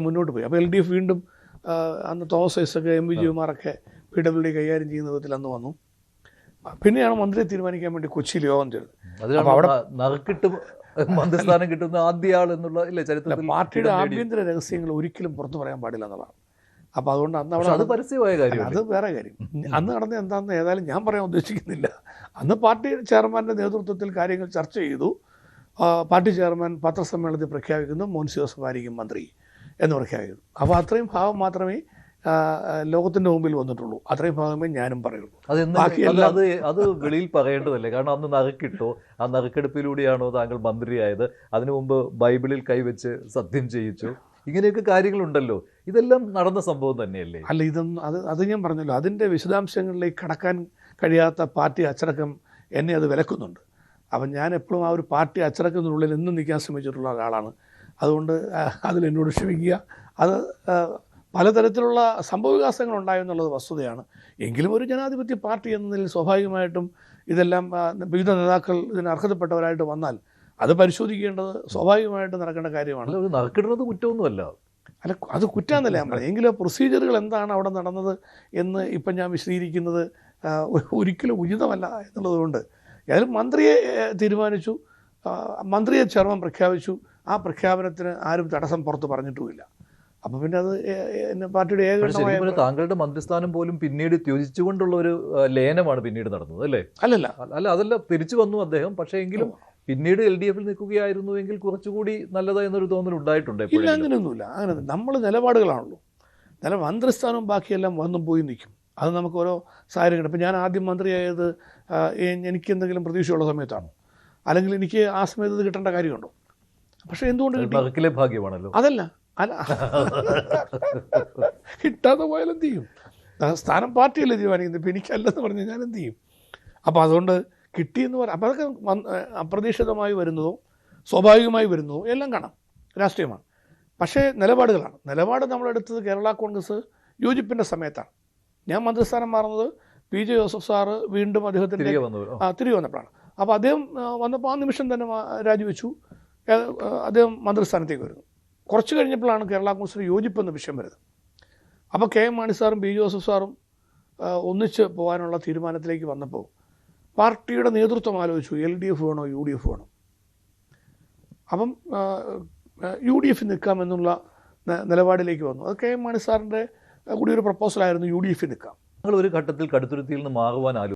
മുന്നോട്ട് പോയി. അപ്പോൾ LDF വീണ്ടും അന്ന് തോമസ് ഐസക്, MV ജയകുമാറൊക്കെ PWD കൈകാര്യം ചെയ്യുന്ന വിധത്തിൽ അന്ന് വന്നു. പിന്നെയാണ് മന്ത്രിയെ തീരുമാനിക്കാൻ വേണ്ടി കൊച്ചിയിൽ യോഗം ചേർന്നത്. അപ്പോൾ അവിടെ മന്ത്രിസ്ഥാനം കിട്ടുന്ന ആദ്യ ആൾ എന്നുള്ള ചരിത്രത്തിൽ പാർട്ടിയുടെ ആഭ്യന്തര രഹസ്യങ്ങൾ ഒരിക്കലും പുറത്തു പറയാൻ പാടില്ല എന്നുള്ളതാണ്. അപ്പോൾ അതുകൊണ്ട് അന്ന് അവിടെ അത് പരസ്യമായ കാര്യം, അത് വേറെ കാര്യം. അന്ന് നടന്ന എന്താണെന്ന് ഏതായാലും ഞാൻ പറയാൻ ഉദ്ദേശിക്കുന്നില്ല. അന്ന് പാർട്ടി ചെയർമാൻ്റെ നേതൃത്വത്തിൽ കാര്യങ്ങൾ ചർച്ച ചെയ്തു. പാർട്ടി ചെയർമാൻ പത്രസമ്മേളനത്തിൽ പ്രഖ്യാപിക്കുന്നു മോൻസി ജോസഫ് ആയിരിക്കും മന്ത്രി എന്ന് പ്രഖ്യാപിക്കുന്നു. അപ്പോൾ അത്രയും ഭാഗം മാത്രമേ ലോകത്തിൻ്റെ മുമ്പിൽ വന്നിട്ടുള്ളൂ. അത്രയും ഭാഗമേ ഞാനും പറയുള്ളൂ. അത് വെളിയിൽ പറയേണ്ടതല്ലേ? കാരണം അന്ന് നറുക്കിട്ടോ, ആ നറുക്കെടുപ്പിലൂടെയാണോ താങ്കൾ മന്ത്രിയായത്? അതിനു മുമ്പ് ബൈബിളിൽ കൈവച്ച് സത്യം ചെയ്യിച്ചു, ഇങ്ങനെയൊക്കെ കാര്യങ്ങളുണ്ടല്ലോ. ഇതെല്ലാം നടന്ന സംഭവം തന്നെയല്ലേ? അല്ല, ഇതൊന്നും അത് ഞാൻ പറഞ്ഞല്ലോ, അതിൻ്റെ വിശദാംശങ്ങളിലേക്ക് കടക്കാൻ കഴിയാത്ത പാർട്ടി അച്ചടക്കം എന്നെ അത് വിലക്കുന്നുണ്ട്. അപ്പം ഞാൻ എപ്പോഴും ആ ഒരു പാർട്ടി അച്ചടക്കത്തിനുള്ളിൽ എന്നും നിൽക്കാൻ ശ്രമിച്ചിട്ടുള്ള ഒരാളാണ്. അതുകൊണ്ട് അതിലെന്നോട് ക്ഷമിക്കുക. അത് പലതരത്തിലുള്ള സംഭവവികാസങ്ങൾ ഉണ്ടായെന്നുള്ളത് വസ്തുതയാണ്. എങ്കിലും ഒരു ജനാധിപത്യ പാർട്ടി എന്നതിൽ സ്വാഭാവികമായിട്ടും ഇതെല്ലാം വിവിധ നേതാക്കൾ ഇതിന് അർഹതപ്പെട്ടവരായിട്ട് വന്നാൽ അത് പരിശോധിക്കേണ്ടത് സ്വാഭാവികമായിട്ട് നടക്കേണ്ട കാര്യമാണ്. നറുക്കിടുന്നത് കുറ്റമൊന്നുമല്ല. അല്ല, അത് കുറ്റാന്നല്ല ഞാൻ പറഞ്ഞത്. എങ്കിലും പ്രൊസീജിയറുകൾ എന്താണ് അവിടെ നടന്നത് എന്ന് ഇപ്പം ഞാൻ വിശദീകരിക്കുന്നത് ഒരിക്കലും ഉചിതമല്ല എന്നുള്ളതുകൊണ്ട് ഏതായാലും മന്ത്രിയെ തീരുമാനിച്ചു, മന്ത്രിയെ ചെയർമാൻ പ്രഖ്യാപിച്ചു. ആ പ്രഖ്യാപനത്തിന് ആരും തടസ്സം പുറത്ത് പറഞ്ഞിട്ടുമില്ല. അപ്പോൾ പിന്നെ അത് പാർട്ടിയുടെ ഏകദേശമായ താങ്കളുടെ മന്ത്രിസ്ഥാനം പോലും പിന്നീട് ത്യജിച്ചുകൊണ്ടുള്ള ഒരു ലയനമാണ് പിന്നീട് നടന്നത് അല്ലേ? അല്ല അതല്ല, തിരിച്ചു വന്നു അദ്ദേഹം. പക്ഷേ എങ്കിലും പിന്നീട് LDFൽ നിൽക്കുകയായിരുന്നുവെങ്കിൽ കുറച്ചുകൂടി നല്ലതാ എന്നൊരു തോന്നൽ ഉണ്ടായിട്ടുണ്ട്. ഇല്ല, അങ്ങനെയൊന്നുമില്ല. അങ്ങനെ നമ്മൾ നിലപാടുകളാണല്ലോ. മന്ത്രിസ്ഥാനവും ബാക്കിയെല്ലാം വന്നും പോയി നിൽക്കും. അത് നമുക്ക് ഓരോ സാഹചര്യങ്ങൾ. ഇപ്പം ഞാൻ ആദ്യം മന്ത്രിയായത് എനിക്ക് എന്തെങ്കിലും പ്രതീക്ഷയുള്ള സമയത്താണോ, അല്ലെങ്കിൽ എനിക്ക് ആ സമയത്ത് ഇത് കിട്ടേണ്ട കാര്യമുണ്ടോ? പക്ഷേ എന്തുകൊണ്ട് ഭാഗ്യമാണല്ലോ. അതല്ല കിട്ടാതെ പോയാൽ എന്ത് ചെയ്യും? സ്ഥാനം പാർട്ടിയല്ലേ തീരുമാനിക്കുന്നത്. ഇപ്പം എനിക്കല്ലെന്ന് പറഞ്ഞാൽ ഞാൻ എന്ത് ചെയ്യും? അപ്പോൾ അതുകൊണ്ട് കിട്ടിയെന്ന് പറയാം. അപ്പോൾ അതൊക്കെ അപ്രതീക്ഷിതമായി വരുന്നതോ സ്വാഭാവികമായി വരുന്നതോ എല്ലാം കാണാം, രാഷ്ട്രീയമാണ്. പക്ഷേ നിലപാടുകളാണ്. നിലപാട് നമ്മളെടുത്തത് കേരള കോൺഗ്രസ് യോജിപ്പിൻ്റെ സമയത്താണ്. ഞാൻ മന്ത്രിസ്ഥാനം മാറുന്നത് PJ ജോസഫ് സാറ് വീണ്ടും അദ്ദേഹത്തിൻ്റെ തിരികെ വന്നപ്പോഴാണ്. അപ്പോൾ അദ്ദേഹം വന്നപ്പോൾ ആ നിമിഷം തന്നെ രാജിവെച്ചു. അദ്ദേഹം മന്ത്രിസ്ഥാനത്തേക്ക് വരുന്നു. കുറച്ച് കഴിഞ്ഞപ്പോഴാണ് കേരള കോൺഗ്രസിന് യോജിപ്പെന്ന വിഷയം വരുന്നത്. അപ്പോൾ KM മാണി സാറും PJ ജോസഫ് സാറും ഒന്നിച്ച് പോകാനുള്ള തീരുമാനത്തിലേക്ക് വന്നപ്പോൾ പാർട്ടിയുടെ നേതൃത്വം ആലോചിച്ചു, LDF വേണോ UDF വേണോ? അപ്പം UDF നിൽക്കാമെന്നുള്ള നിലപാടിലേക്ക് വന്നു. അത് KM മാണി സാറിൻ്റെ കൂടി ഒരു പ്രപ്പോസലായിരുന്നു, UDF നിൽക്കാം. ഒരു ഘട്ടത്തിൽ കടുത്തുരുത്തിയിൽ നിന്ന് മാറുവാൻ